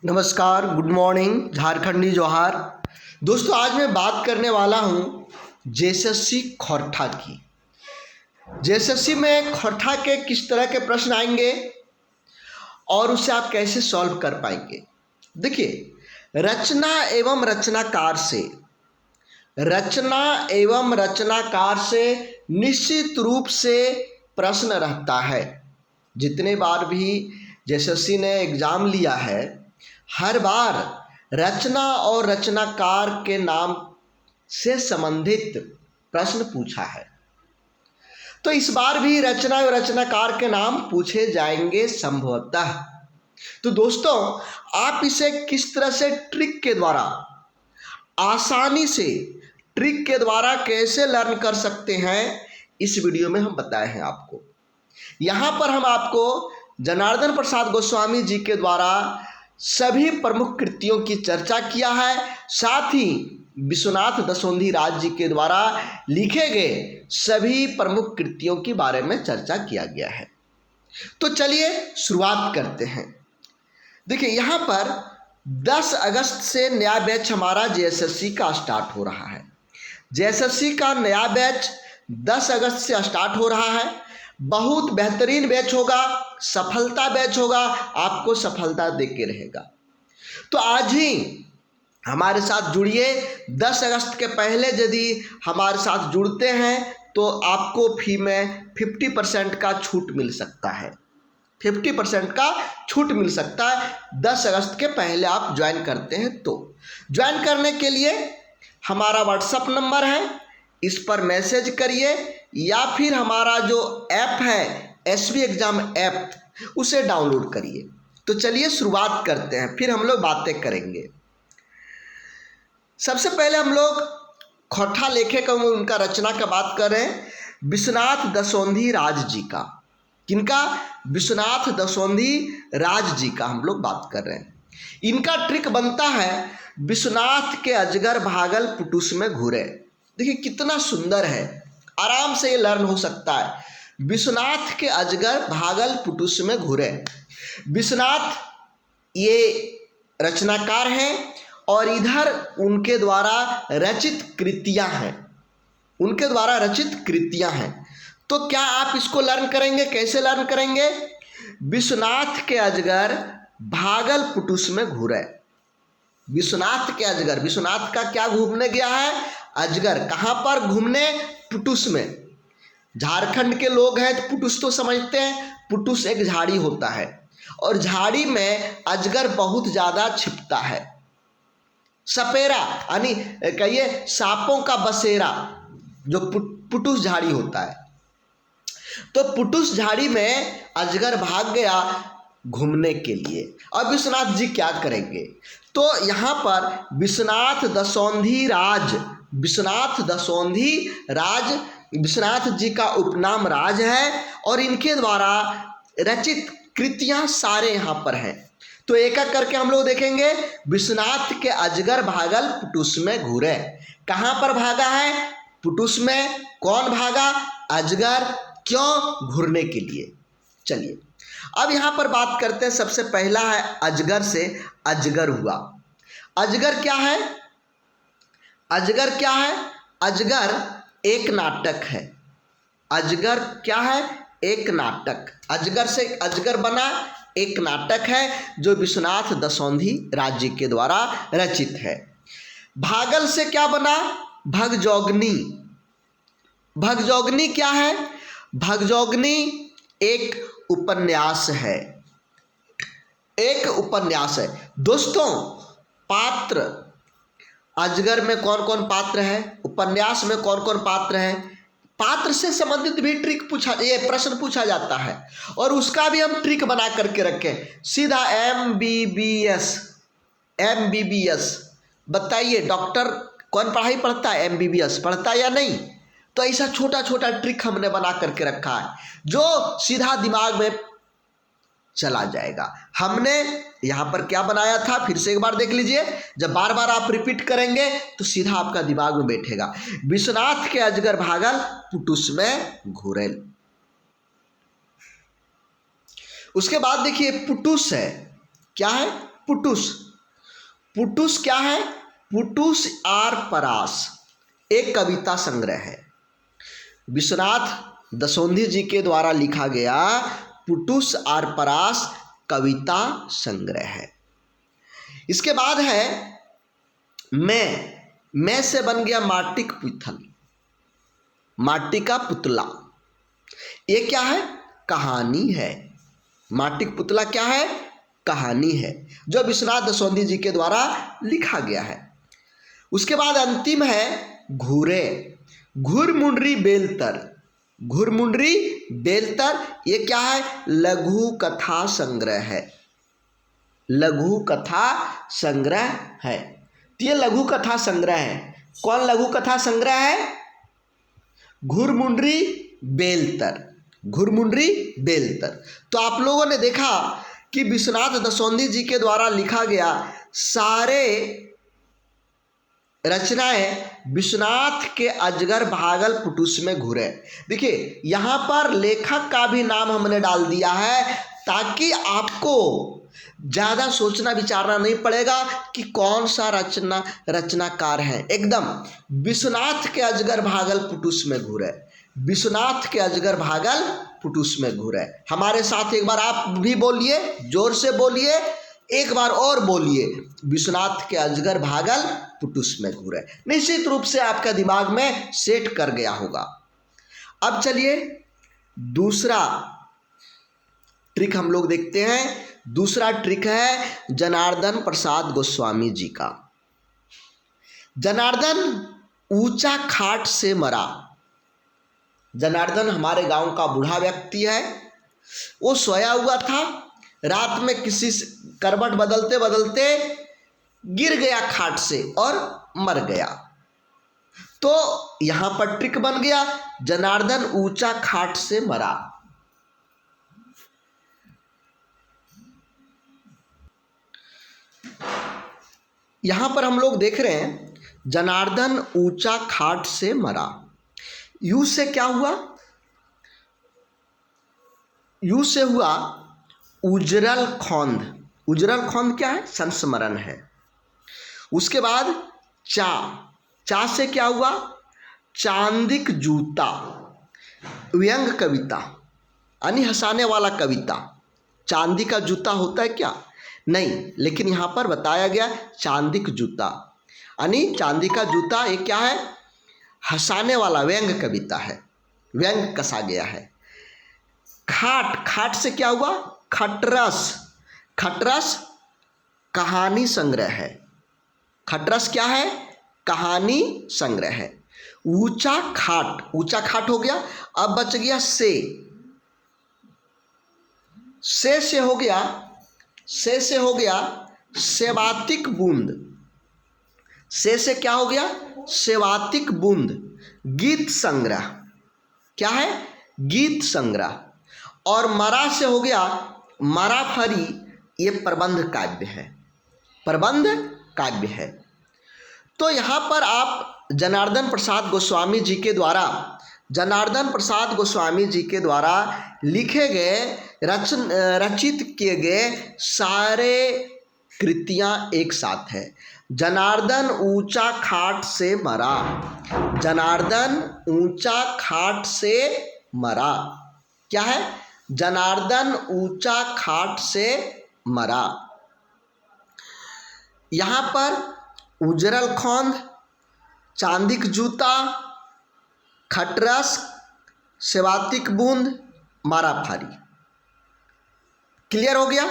नमस्कार, good morning, झारखंडी जोहार। दोस्तों, आज मैं बात करने वाला हूँ जेएसएससी खोरठा की। जेएसएससी में खोरठा के किस तरह के प्रश्न आएंगे और उसे आप कैसे सॉल्व कर पाएंगे। देखिए, रचना एवं रचनाकार से निश्चित रूप से प्रश्न रहता है। जितने बार भी जेएसएससी ने एग्जाम लिया है, हर बार रचना और रचनाकार के नाम से संबंधित प्रश्न पूछा है। तो इस बार भी रचना और रचनाकार के नाम पूछे जाएंगे संभवतः। तो दोस्तों, आप इसे किस तरह से आसानी से ट्रिक के द्वारा कैसे लर्न कर सकते हैं, इस वीडियो में हम बताए हैं आपको। यहाँ पर हम आपको जनार्दन प्रसाद गोस्वामी जी के द्वारा सभी प्रमुख कृतियों की चर्चा किया है, साथ ही विश्वनाथ दसोंधी राज जी के द्वारा लिखे गए सभी प्रमुख कृतियों के बारे में चर्चा किया गया है। तो चलिए शुरुआत करते हैं। देखिए, यहाँ पर 10 अगस्त से नया बैच हमारा जेएसएससी का स्टार्ट हो रहा है। जेएसएससी का नया बैच 10 अगस्त से स्टार्ट हो रहा है। बहुत बेहतरीन बैच होगा, सफलता बैच होगा, आपको सफलता दे के रहेगा। तो आज ही हमारे साथ जुड़िए। 10 अगस्त के पहले यदि हमारे साथ जुड़ते हैं तो आपको फी में 50% का छूट मिल सकता है। 50% का छूट मिल सकता है 10 अगस्त के पहले आप ज्वाइन करते हैं। तो ज्वाइन करने के लिए हमारा व्हाट्सएप नंबर है, इस पर मैसेज करिए, या फिर हमारा जो ऐप है एसबी एग्जाम ऐप, उसे डाउनलोड करिए। तो चलिए शुरुआत करते हैं, फिर हम लोग बातें करेंगे। सबसे पहले हम लोग खोरठा लेखक उनका रचना का बात कर रहे हैं, विश्वनाथ दसोंधी राज जी का। किनका? विश्वनाथ दसोंधी राज जी का हम लोग बात कर रहे हैं। इनका ट्रिक बनता है, विश्वनाथ के अजगर भागल पुटुस में घूरे। देखिए कितना सुंदर है, आराम से ये लर्न हो सकता है। विश्वनाथ के अजगर भागल पुटुस में घूरे। विश्वनाथ ये रचनाकार हैं और इधर उनके द्वारा रचित कृतियां हैं। तो क्या आप इसको लर्न करेंगे? कैसे लर्न करेंगे? विश्वनाथ के अजगर भागल पुटुस में घूरे। विश्वनाथ के अजगर, विश्वनाथ का क्या घूमने गया है? अजगर। कहाँ पर घूमने? पुटुस में। झारखंड के लोग हैं तो पुटुस तो समझते हैं। पुटुस एक झाड़ी होता है और झाड़ी में अजगर बहुत ज़्यादा छिपता है। सपेरा यानी कहिए सांपों का बसेरा जो पुटुस झाड़ी होता है। तो पुटुस झाड़ी में अजगर भाग गया घूमने के लिए। अब विश्वनाथ जी क्या करेंगे? तो यहाँ पर विश्वनाथ जी का उपनाम राज है और इनके द्वारा रचित कृतियां सारे यहाँ पर हैं। तो एक एक करके हम लोग देखेंगे। विश्वनाथ के अजगर भागल पुटुस में घूरे। कहाँ पर भागा है? पुटुस में। कौन भागा? अजगर। क्यों? घूरने के लिए। चलिए अब यहाँ पर बात करते हैं। सबसे पहला है अजगर से। अजगर हुआ। अजगर क्या है? अजगर एक नाटक है। अजगर क्या है? एक नाटक। अजगर से अजगर बना, एक नाटक है जो विश्वनाथ दसोंधी राज जी के द्वारा रचित है। भागल से क्या बना? भगजोगनी। भगजोगनी क्या है? भगजोगनी एक उपन्यास है। दोस्तों, पात्र अजगर में कौन कौन पात्र है? उपन्यास में कौन कौन पात्र है? पात्र से संबंधित भी प्रश्न पूछा जाता है और उसका भी हम ट्रिक बना करके रखें। सीधा MBBS बताइए, डॉक्टर कौन पढ़ाई पढ़ता है? MBBS पढ़ता है या नहीं? तो ऐसा छोटा छोटा ट्रिक हमने बना करके रखा है जो सीधा दिमाग में चला जाएगा। हमने यहाँ पर क्या बनाया था, फिर से एक बार देख लीजिए। जब बार बार आप रिपीट करेंगे तो सीधा आपका दिमाग में बैठेगा। विश्वनाथ के अजगर भागल पुटुस में घूरे। उसके बाद देखिए पुटुस है। क्या है? पुटुस। पुटुस क्या है? पुटुस आर परास एक कविता संग्रह है। विश्वनाथ दसोंधी जी के द्वारा लिखा गया पुटुस आर परास कविता संग्रह है। इसके बाद है मैं से बन गया माटी का पुतल, माटी का पुतला। ये क्या है? कहानी है। माटी का पुतला क्या है? कहानी है, जो विश्वनाथ दसोंधी जी के द्वारा लिखा गया है। उसके बाद अंतिम है घूरे, घुरमुंडरी बेलतर। घुरमुंडरी बेलतर ये क्या है? लघु कथा संग्रह है। लघु कथा संग्रह है। तो ये लघु कथा संग्रह है। कौन लघु कथा संग्रह है? घुरमुंडरी बेलतर। घुरमुंडरी बेलतर। तो आप लोगों ने देखा कि विश्वनाथ दसोंधी जी के द्वारा लिखा गया सारे रचनाएं विश्वनाथ के अजगर भागल पुटुस में घुरे। देखिए यहाँ पर लेखक का भी नाम हमने डाल दिया है ताकि आपको ज़्यादा सोचना विचारना नहीं पड़ेगा कि कौन सा रचनाकार है। एकदम विश्वनाथ के अजगर भागल पुटुस में घुरे, विश्वनाथ के अजगर भागल पुटुस में घुरे। हमारे साथ एक बार आप भी बोलिए, जोर से बोलिए, एक बार और बोलिए, विश्वनाथ के अजगर भागल पुटुस में घुरे। निश्चित रूप से आपका दिमाग में सेट कर गया होगा। अब चलिए दूसरा ट्रिक हम लोग देखते हैं। दूसरा ट्रिक है जनार्दन प्रसाद गोस्वामी जी का। जनार्दन ऊंचा खाट से मरा। जनार्दन हमारे गांव का बूढ़ा व्यक्ति है। वो सोया हुआ था, रात में किसी करवट बदलते बदलते गिर गया खाट से और मर गया। तो यहां पर ट्रिक बन गया, जनार्दन ऊंचा खाट से मरा। यहां पर हम लोग देख रहे हैं जनार्दन ऊंचा खाट से मरा। यू से क्या हुआ? यू से हुआ उजरल खोंद। उजरल खोंद क्या है? संस्मरण है। उसके बाद चा से क्या हुआ? चांदिक जूता, व्यंग कविता यानी हंसाने वाला कविता। चांदी का जूता होता है क्या? नहीं, लेकिन यहाँ पर बताया गया चांदिक जूता यानी चांदी का जूता। ये क्या है? हंसाने वाला व्यंग कविता है, व्यंग कसा गया है। खाट से क्या हुआ? खटरस। खटरस कहानी संग्रह है। खटरस क्या है? कहानी संग्रह है। ऊंचा खाट हो गया। अब बच गया से हो गया सेवातिक बूंद। से क्या हो गया? सेवातिक बूंद। गीत संग्रह क्या है? गीत संग्रह। और मरा से हो गया मराफरी। ये प्रबंध काव्य है, प्रबंध काव्य है। तो यहाँ पर आप जनार्दन प्रसाद गोस्वामी जी के द्वारा लिखे गए रचित किए गए सारे कृतियाँ एक साथ है। जनार्दन ऊंचा खाट से मरा। जनार्दन ऊंचा खाट से मरा क्या है? जनार्दन ऊंचा खाट से मरा। यहाँ पर उजरल खोंद, चांदिक जूता, खटरस, सेवातिक बूंद, माराफारी। क्लियर हो गया?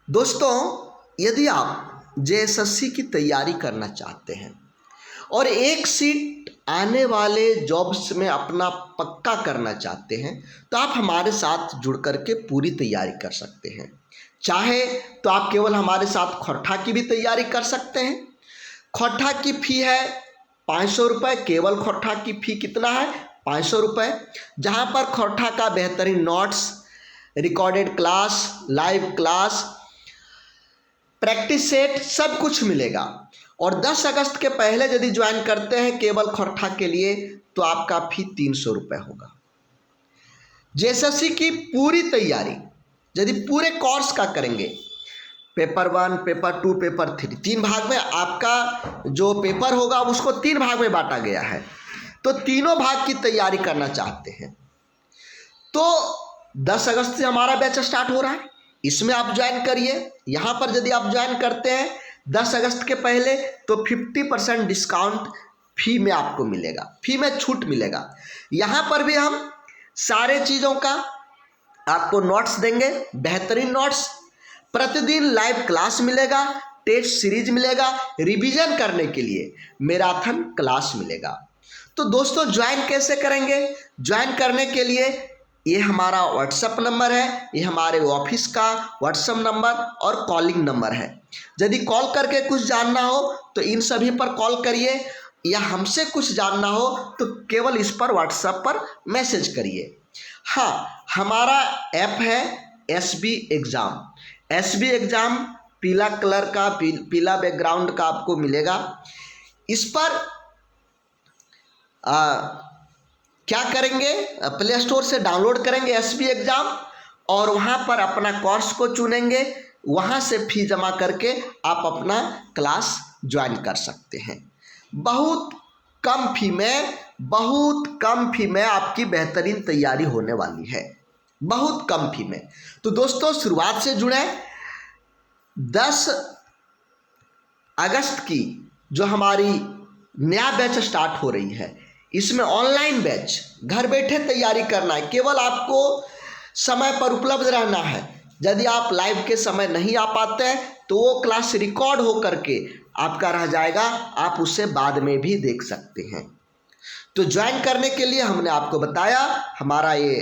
दोस्तों, यदि आप जेएसएससी की तैयारी करना चाहते हैं और एक सीट आने वाले जॉब्स में अपना पक्का करना चाहते हैं तो आप हमारे साथ जुड़ करके पूरी तैयारी कर सकते हैं। चाहे तो आप केवल हमारे साथ खोरठा की भी तैयारी कर सकते हैं। खोरठा की फ़ी है 500 रुपये। केवल खोरठा की फ़ी कितना है? 500 रुपये। जहाँ पर खोरठा का बेहतरीन notes, recorded class, live class, practice set सब कुछ मिलेगा। और 10 अगस्त के पहले यदि ज्वाइन करते हैं केवल खोरठा के लिए तो आपका फी 300 रुपये होगा। जेएसएससी की पूरी तैयारी यदि पूरे कोर्स का करेंगे, पेपर 1, पेपर 2, पेपर 3, 3 भाग में आपका जो पेपर होगा उसको 3 भाग में बांटा गया है। तो तीनों भाग की तैयारी करना चाहते हैं तो 10 अगस्त से हमारा बैच स्टार्ट हो रहा है, इसमें आप ज्वाइन करिए। यहाँ पर यदि आप ज्वाइन करते हैं 10 अगस्त के पहले तो 50% डिस्काउंट फी में आपको मिलेगा, फी में छूट मिलेगा। यहाँ पर भी हम सारे चीज़ों का आपको नोट्स देंगे, बेहतरीन नोट्स, प्रतिदिन लाइव क्लास मिलेगा, टेस्ट सीरीज मिलेगा, रिवीजन करने के लिए मैराथन क्लास मिलेगा। तो दोस्तों ज्वाइन कैसे करेंगे? ज्वाइन करने के लिए ये हमारा व्हाट्सएप नंबर है, ये हमारे ऑफिस का व्हाट्सएप नंबर और कॉलिंग नंबर है। यदि कॉल करके कुछ जानना हो तो इन सभी पर कॉल करिए, या हमसे कुछ जानना हो तो केवल इस पर व्हाट्सएप पर मैसेज करिए। हाँ, हमारा ऐप है SB एग्ज़ाम। SB एग्ज़ाम पीला कलर का, पीला बैकग्राउंड का आपको मिलेगा। इस पर क्या करेंगे, प्ले स्टोर से डाउनलोड करेंगे SB एग्ज़ाम और वहाँ पर अपना कोर्स को चुनेंगे, वहाँ से फी जमा करके आप अपना क्लास ज्वाइन कर सकते हैं। बहुत कम फी में आपकी बेहतरीन तैयारी होने वाली है, बहुत कम फी में। तो दोस्तों शुरुआत से जुड़े। 10 अगस्त की जो हमारी नया बैच स्टार्ट हो रही है, इसमें ऑनलाइन बैच, घर बैठे तैयारी करना है, केवल आपको समय पर उपलब्ध रहना है। यदि आप लाइव के समय नहीं आ पाते हैं तो वो क्लास रिकॉर्ड हो करके आपका रह जाएगा, आप उसे बाद में भी देख सकते हैं। तो ज्वाइन करने के लिए हमने आपको बताया, हमारा ये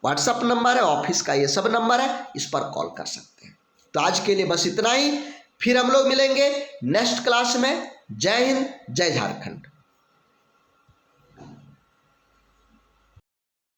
व्हाट्सएप नंबर है, ऑफिस का ये सब नंबर है, इस पर कॉल कर सकते हैं। तो आज के लिए बस इतना ही, फिर हम लोग मिलेंगे नेक्स्ट क्लास में। जय हिंद, जय झारखंड।